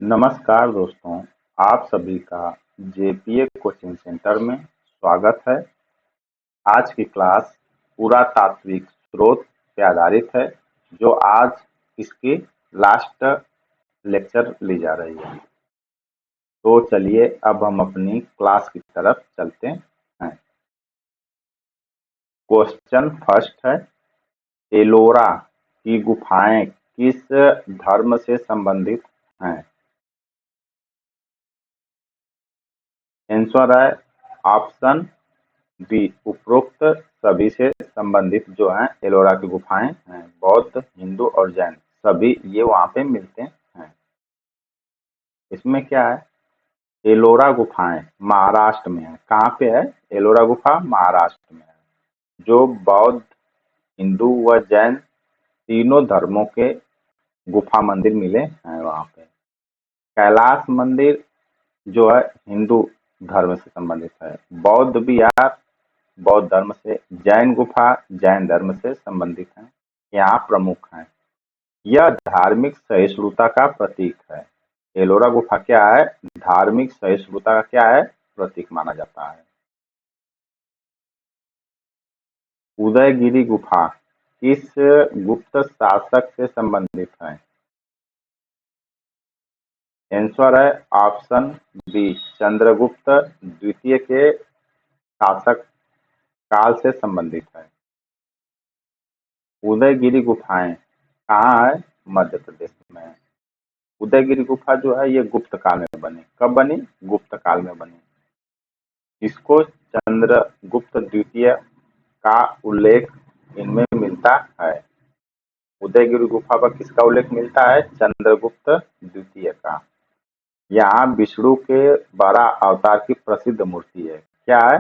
नमस्कार दोस्तों, आप सभी का जेपीए कोचिंग सेंटर में स्वागत है। आज की क्लास पुरातात्विक स्रोत पे आधारित है, जो आज इसकी लास्ट लेक्चर ली जा रही है। तो चलिए अब हम अपनी क्लास की तरफ चलते हैं। क्वेश्चन फर्स्ट है, एलोरा की गुफाएं किस धर्म से संबंधित हैं? आंसर है ऑप्शन बी, उपरोक्त सभी से संबंधित जो हैं एलोरा की गुफाएं हैं, बौद्ध, हिंदू और जैन सभी ये वहां पे मिलते हैं। इसमें क्या है, एलोरा गुफाएं महाराष्ट्र में है। कहाँ पे है एलोरा गुफा? महाराष्ट्र में है, जो बौद्ध, हिंदू व जैन तीनों धर्मों के गुफा मंदिर मिले हैं वहां पे। कैलाश मंदिर जो है हिंदू धर्म से संबंधित है। बौद्ध विहार बौद्ध धर्म से, जैन गुफा जैन धर्म से संबंधित है, यहाँ प्रमुख है। यह धार्मिक सहिष्णुता का प्रतीक है। एलोरा गुफा क्या है? धार्मिक सहिष्णुता का क्या है? प्रतीक माना जाता है। उदयगिरी गुफा किस गुप्त शासक से संबंधित है? आंसर है ऑप्शन बी, चंद्रगुप्त द्वितीय के शासक काल से संबंधित है। उदयगिरी गुफाएं कहाँ है? मध्य प्रदेश में है। उदयगिरी गुफा जो है ये गुप्त काल में बनी। कब बनी? गुप्त काल में बनी। इसको चंद्रगुप्त द्वितीय का उल्लेख इनमें मिलता है। उदयगिरी गुफा पर किसका उल्लेख मिलता है? चंद्रगुप्त द्वितीय का। यहाँ विष्णु के 12 अवतार की प्रसिद्ध मूर्ति है। क्या है?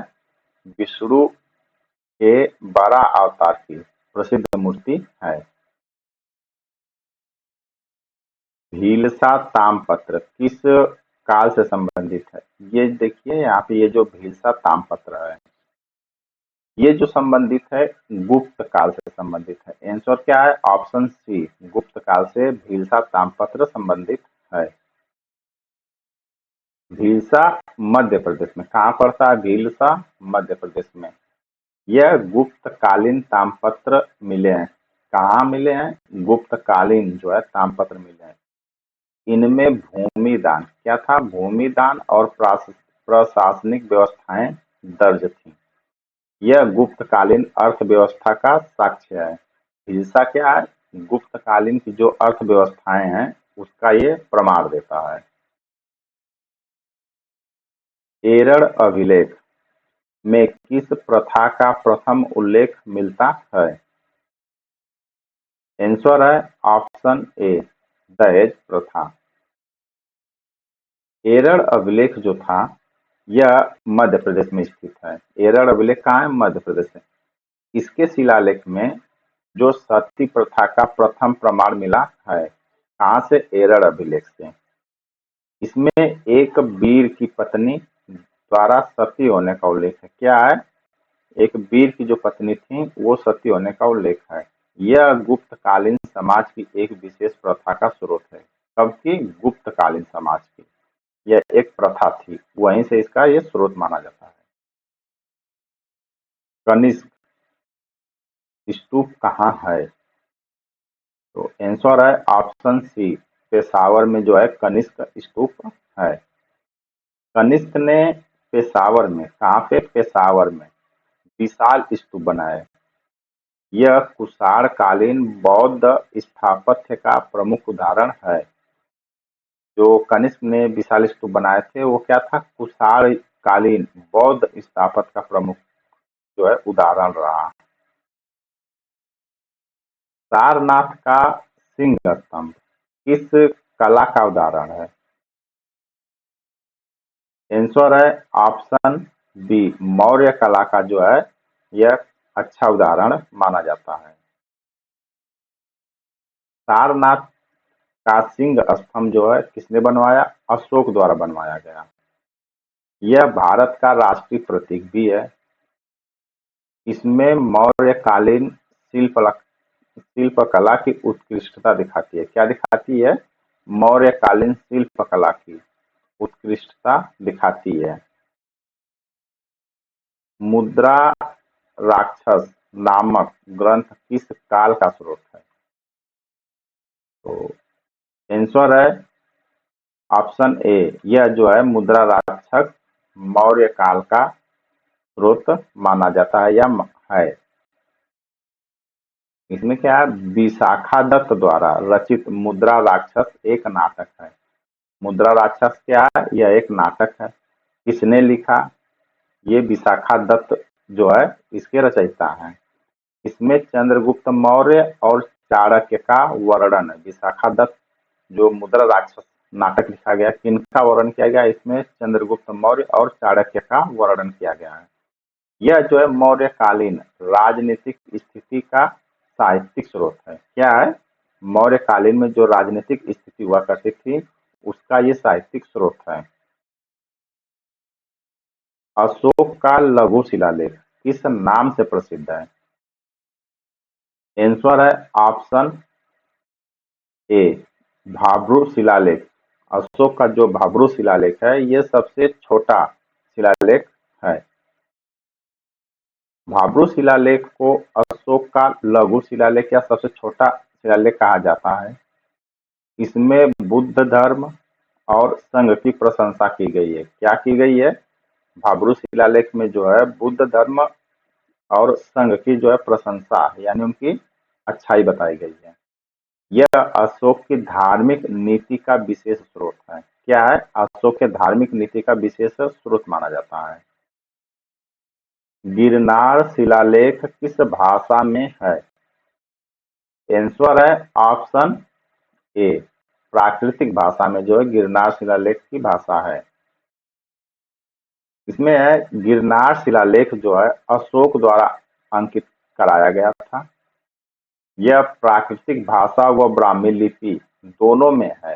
विष्णु के 12 अवतार की प्रसिद्ध मूर्ति है। भीलसा ताम्रपत्र किस काल से संबंधित है? ये देखिए यहाँ पे ये जो भीलसा ताम्रपत्र है, ये जो संबंधित है गुप्त काल से संबंधित है। आंसर क्या है? ऑप्शन सी, गुप्त काल से भीलसा ताम्रपत्र संबंधित है। भीलसा मध्य प्रदेश में। कहाँ पड़ता है भीलसा? मध्य प्रदेश में। यह गुप्त कालीन ताम्रपत्र मिले हैं। कहाँ मिले हैं? गुप्त कालीन जो है ताम्रपत्र मिले हैं। इनमें भूमि दान क्या था? भूमि दान और प्रशासनिक व्यवस्थाएं दर्ज थी। यह गुप्तकालीन अर्थव्यवस्था का साक्ष्य है। हिल्सा क्या है? गुप्तकालीन की जो अर्थव्यवस्थाएं हैं उसका ये प्रमाण देता है। एरड़ अभिलेख में किस प्रथा का प्रथम उल्लेख मिलता है? आंसर है ऑप्शन ए, दहेज प्रथा। एरड़ अभिलेख जो था यह मध्य प्रदेश में स्थित है। एरड़ अभिलेख कहाँ है? मध्य प्रदेश में। इसके शिलालेख में जो सती प्रथा का प्रथम प्रमाण मिला है, कहाँ से? एरड़ अभिलेख से। इसमें एक वीर की पत्नी द्वारा सती होने का उल्लेख है। क्या है? एक वीर की जो पत्नी थी वो सती होने का उल्लेख है। यह गुप्तकालीन समाज की एक विशेष प्रथा का स्रोत है। कब की? गुप्तकालीन समाज की यह एक प्रथा थी, वहीं से इसका ये स्रोत माना जाता है। कनिष्क स्तूप कहाँ है? तो आंसर है ऑप्शन सी, पेशावर में जो है कनिष्क स्तूप है। कनिष्क ने पेशावर में, कहाँ पे? पेशावर में विशाल स्तूप बनाए। यह कुषाण कालीन बौद्ध स्थापत्य का प्रमुख उदाहरण है। जो कनिष्क ने विशाल स्तूप बनाए थे वो क्या था? कुषाण कालीन बौद्ध स्थापत्य का प्रमुख जो है उदाहरण रहा। सारनाथ का सिंह स्तंभ किस कला का उदाहरण है? आंसर है ऑप्शन बी, मौर्य कला का जो है यह अच्छा उदाहरण माना जाता है। सारनाथ का सिंह स्तंभ जो है किसने बनवाया? अशोक द्वारा बनवाया गया। यह भारत का राष्ट्रीय प्रतीक भी है। इसमें शिल्प कला की उत्कृष्टता दिखाती है। क्या दिखाती है? मौर्यकालीन शिल्पकला की उत्कृष्टता दिखाती है। मुद्रा राक्षस नामक ग्रंथ किस काल का स्रोत है? तो आंसर है ऑप्शन ए, यह जो है मुद्रा राक्षस मौर्य काल का स्रोत माना जाता है या है। इसमें क्या है, विशाखा दत्त द्वारा रचित मुद्रा राक्षस एक नाटक है। मुद्रा राक्षस क्या है, यह एक नाटक है। किसने लिखा? ये विशाखा दत्त जो है इसके रचयिता हैं। इसमें चंद्रगुप्त मौर्य और चाणक्य का वर्णन है। विशाखा दत्त जो मुद्रा राक्षस नाटक लिखा गया, किनका वर्णन किया गया? इसमें चंद्रगुप्त मौर्य और चाणक्य का वर्णन किया गया है। यह जो है मौर्यकालीन राजनीतिक स्थिति का साहित्यिक स्रोत है। क्या है? मौर्यकालीन में जो राजनीतिक स्थिति हुआ करती थी उसका ये साहित्यिक स्रोत है। अशोक का लघु शिलालेख किस नाम से प्रसिद्ध है? आंसर है ऑप्शन ए, भाब्रू शिलालेख। अशोक का जो भाब्रू शिलालेख है ये सबसे छोटा शिलालेख है। भाब्रू शिलालेख को अशोक का लघु शिलालेख या सबसे छोटा शिलालेख कहा जाता है। इसमें बुद्ध धर्म और संघ की प्रशंसा की गई है। क्या की गई है? भाब्रू शिलालेख में जो है बुद्ध धर्म और संघ की जो है प्रशंसा यानी उनकी अच्छाई बताई गई है। यह अशोक की धार्मिक नीति का विशेष स्रोत है। क्या है? अशोक के धार्मिक नीति का विशेष स्रोत माना जाता है। गिरनार शिलालेख किस भाषा में है? आंसर है ऑप्शन ए, प्राकृतिक भाषा में जो है गिरनार शिलालेख की भाषा है। इसमें है गिरनार शिलालेख जो है अशोक द्वारा अंकित कराया गया था। यह प्राकृतिक भाषा व ब्राह्मी लिपि दोनों में है।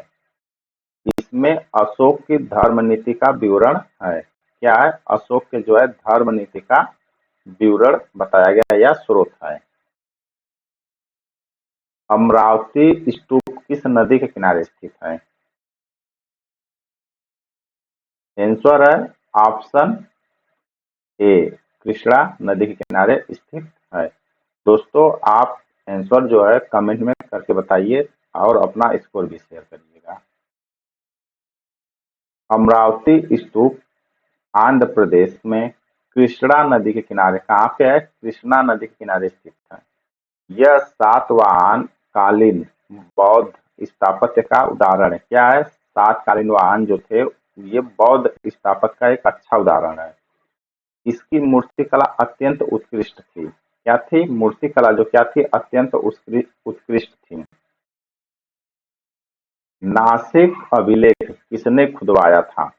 इसमें अशोक की धर्म नीति का विवरण है। क्या है? अशोक के जो है धर्म नीति का विवरण बताया गया या स्रोत है। अमरावती स्तूप किस नदी के किनारे स्थित है? आंसर है ऑप्शन ए, कृष्णा नदी के किनारे स्थित है। दोस्तों आप आंसर जो है कमेंट में करके बताइए और अपना स्कोर भी शेयर करिएगा। अमरावती स्तूप आंध्र प्रदेश में कृष्णा नदी के किनारे, कहाँ पे है? कृष्णा नदी के किनारे स्थित है। यह सातवाहन कालीन बौद्ध स्थापत्य का उदाहरण है। क्या है? सातकालीन वाहन जो थे ये बौद्ध स्थापत्य का एक अच्छा उदाहरण है। इसकी मूर्तिकला अत्यंत उत्कृष्ट थी। क्या थी? मूर्तिकला जो क्या थी? अत्यंत उत्कृष्ट थी। नासिक अभिलेख किसने खुदवाया था?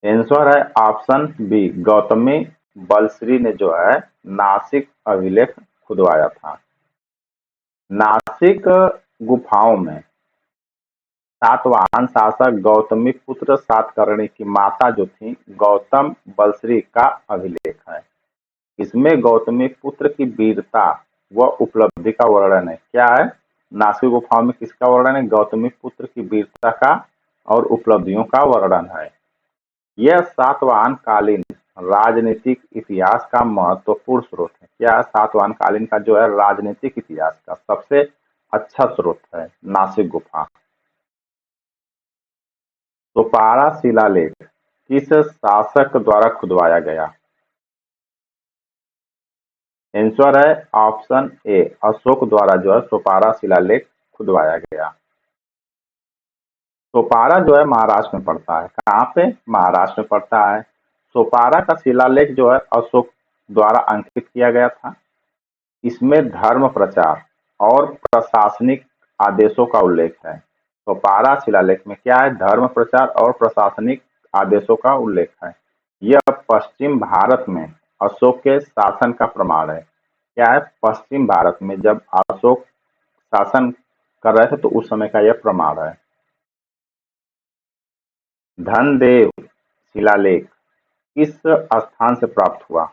आंसर है ऑप्शन बी, गौतमी बलश्री ने जो है नासिक अभिलेख खुदवाया था। नासिक गुफाओं में सातवाहन शासक गौतमी पुत्र सातकर्णी की माता जो थी गौतम बलश्री का अभिलेख है। इसमें गौतमी पुत्र की वीरता व उपलब्धि का वर्णन है। क्या है? नासिक गुफाओं में किसका वर्णन है? गौतमी पुत्र की वीरता का और उपलब्धियों का वर्णन है। यह सातवाहन कालीन राजनीतिक इतिहास का महत्वपूर्ण स्रोत है। क्या सातवाहन कालीन का जो है राजनीतिक इतिहास का सबसे अच्छा स्रोत है नासिक गुफा। सोपारा शिलालेख किस शासक द्वारा खुदवाया गया? आंसर है ऑप्शन ए, अशोक द्वारा जो है सोपारा शिलालेख खुदवाया गया। सोपारा जो है महाराष्ट्र में पड़ता है। कहाँ पे? महाराष्ट्र में पड़ता है। सोपारा का शिलालेख जो है अशोक द्वारा अंकित किया गया था। इसमें धर्म प्रचार और प्रशासनिक आदेशों का उल्लेख है। सोपारा शिलालेख में क्या है? धर्म प्रचार और प्रशासनिक आदेशों का उल्लेख है। यह पश्चिम भारत में अशोक के शासन का प्रमाण है। क्या है? पश्चिम भारत में जब अशोक शासन कर रहे थे तो उस समय का यह प्रमाण है। धनदेव शिलालेख किस स्थान से प्राप्त हुआ?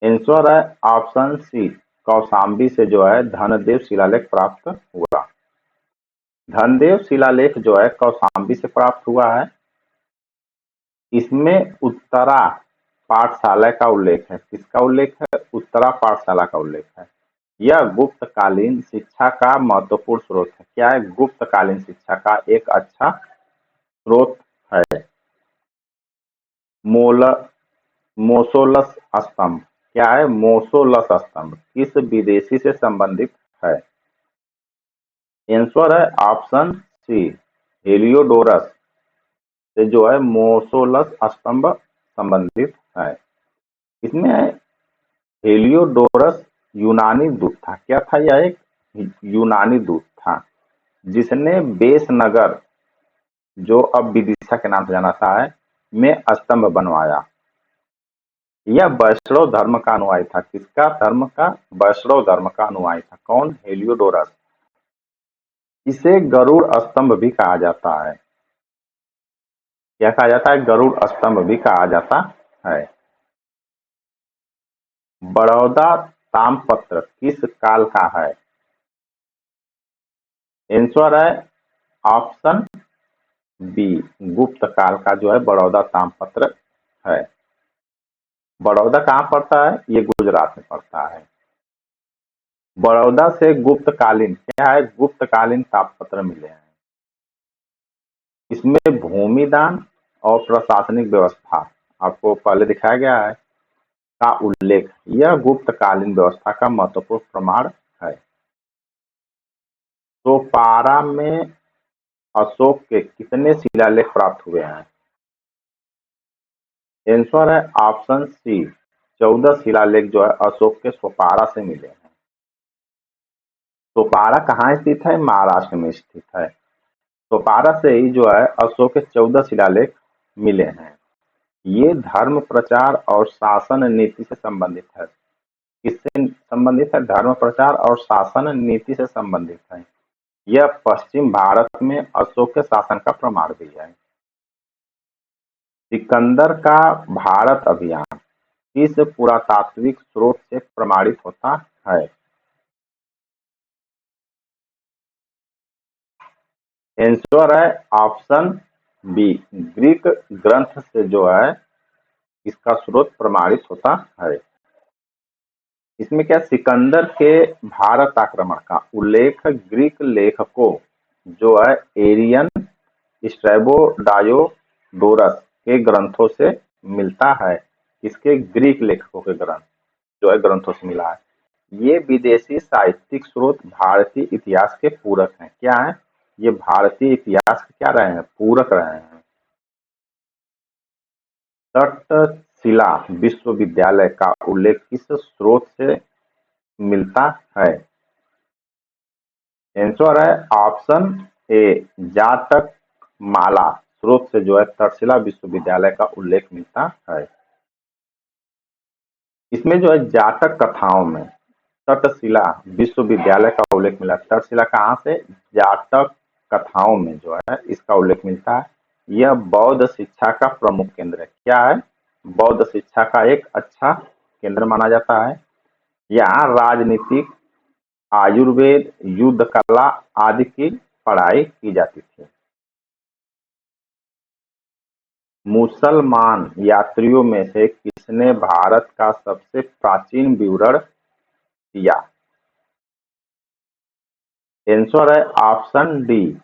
आंसर है ऑप्शन सी, कौशाम्बी से जो है धनदेव शिलालेख प्राप्त हुआ। धनदेव शिलालेख जो है कौशाम्बी से प्राप्त हुआ है। इसमें उत्तरा पाठशाला का उल्लेख है। किसका उल्लेख है? उत्तरा पाठशाला का उल्लेख है। यह गुप्तकालीन शिक्षा का महत्वपूर्ण स्रोत है। क्या है? गुप्तकालीन शिक्षा का एक अच्छा स्रोत है। मोसोलस स्तंभ। क्या है? मोसोलस स्तंभ किस विदेशी से संबंधित है? आंसर है ऑप्शन सी, हेलियोडोरस से जो है मोसोलस स्तंभ संबंधित है। इसमें हेलियोडोरस यूनानी दूत था। क्या था? यह एक यूनानी दूत था जिसने बेस नगर, जो अब विदिशा के नाम से जाना जाता है, में स्तंभ बनवाया। यह वैष्णव धर्म का अनुयायी था। किसका धर्म का? वैष्णव धर्म का अनुयायी था। कौन? हेलियोडोरस। इसे गरुड़ स्तंभ भी कहा जाता है। क्या कहा जाता है? गरुड़ स्तंभ भी कहा जाता है। बड़ौदा ताम्रपत्र किस काल का है? आंसर है ऑप्शन बी, गुप्त काल का जो है बड़ौदा ताम्रपत्र है। बड़ौदा कहाँ पड़ता है? ये गुजरात में पड़ता है। बड़ौदा से गुप्तकालीन, क्या है? गुप्तकालीन ताम्रपत्र मिले हैं। इसमें भूमि दान और प्रशासनिक व्यवस्था आपको पहले दिखाया गया है का उल्लेख। यह गुप्तकालीन व्यवस्था का महत्वपूर्ण प्रमाण है। तो पारा में अशोक के कितने शिलालेख प्राप्त हुए हैं? आंसर है ऑप्शन सी, 14 शिलालेख जो है अशोक के सोपारा से मिले हैं। सोपारा कहाँ स्थित है? महाराष्ट्र में स्थित है। सोपारा से ही जो है अशोक के 14 शिलालेख मिले हैं। ये धर्म प्रचार और शासन नीति से संबंधित है। किससे संबंधित है? धर्म प्रचार और शासन नीति से संबंधित है। यह पश्चिम भारत में अशोक के शासन का प्रमाण भी है। सिकंदर का भारत अभियान किस पुरातात्विक स्रोत से प्रमाणित होता है? आंसर है ऑप्शन बी, ग्रीक ग्रंथ से जो है इसका स्रोत प्रमाणित होता है। इसमें क्या? सिकंदर के भारत आक्रमण का उल्लेख ग्रीक लेखकों जो है एरियन, स्ट्रैबो, डायोडोरस के ग्रंथों से मिलता है। इसके ग्रीक लेखकों के ग्रंथ जो है ग्रंथों से मिला है। ये विदेशी साहित्यिक स्रोत भारतीय इतिहास के पूरक हैं। क्या है? ये भारतीय इतिहास के क्या रहे हैं? पूरक रहे हैं। तक्षशिला विश्वविद्यालय का उल्लेख किस स्रोत से मिलता है? आंसर है ऑप्शन ए, जातक माला स्रोत से जो है तक्षशिला विश्वविद्यालय का उल्लेख मिलता है। इसमें जो है जातक कथाओं में तक्षशिला विश्वविद्यालय का उल्लेख मिला। तक्षशिला कहाँ से? जातक कथाओं में जो है इसका उल्लेख मिलता है। यह बौद्ध शिक्षा का प्रमुख केंद्र है। क्या है? बौद्ध शिक्षा का एक अच्छा केंद्र माना जाता है। यहाँ राजनीतिक, आयुर्वेद, युद्ध कला आदि की पढ़ाई की जाती थी। मुसलमान यात्रियों में से किसने भारत का सबसे प्राचीन विवरण दिया? आंसर है ऑप्शन डी,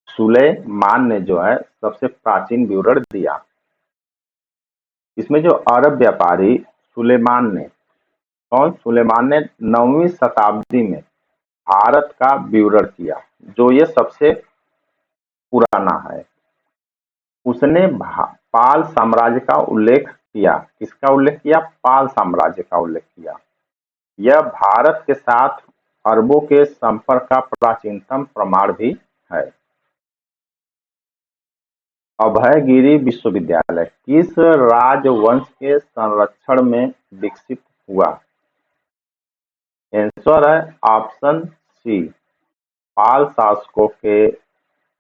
सुलेमान ने जो है सबसे प्राचीन विवरण दिया। इसमें जो अरब व्यापारी सुलेमान ने, कौन? सुलेमान ने 9वीं शताब्दी में भारत का विवरण किया, जो ये सबसे पुराना है। उसने पाल साम्राज्य का उल्लेख किया। किसका उल्लेख किया? पाल साम्राज्य का उल्लेख किया। यह भारत के साथ अरबों के संपर्क का प्राचीनतम प्रमाण भी है। अभयगिरी विश्वविद्यालय किस राजवंश के संरक्षण में विकसित हुआ? आंसर है ऑप्शन सी, पाल शासकों के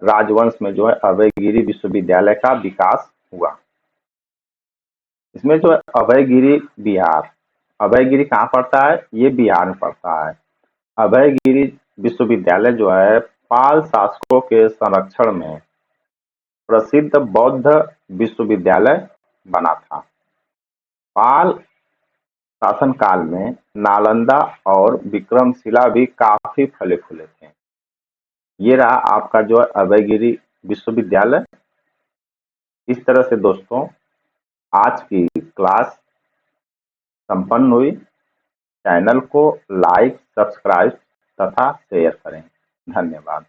राजवंश में जो है अभयगिरी विश्वविद्यालय का विकास हुआ। इसमें जो है अभयगिरी बिहार, अभयगिरी कहाँ पड़ता है? ये बिहार में पड़ता है। अभयगिरी विश्वविद्यालय जो है पाल शासकों के संरक्षण में प्रसिद्ध बौद्ध विश्वविद्यालय बना था। पाल शासनकाल में नालंदा और विक्रमशिला भी काफी फले फूले थे। ये रहा आपका जो है अभयगिरी विश्वविद्यालय। इस तरह से दोस्तों आज की क्लास संपन्न हुई। चैनल को लाइक, सब्सक्राइब तथा शेयर करें। धन्यवाद।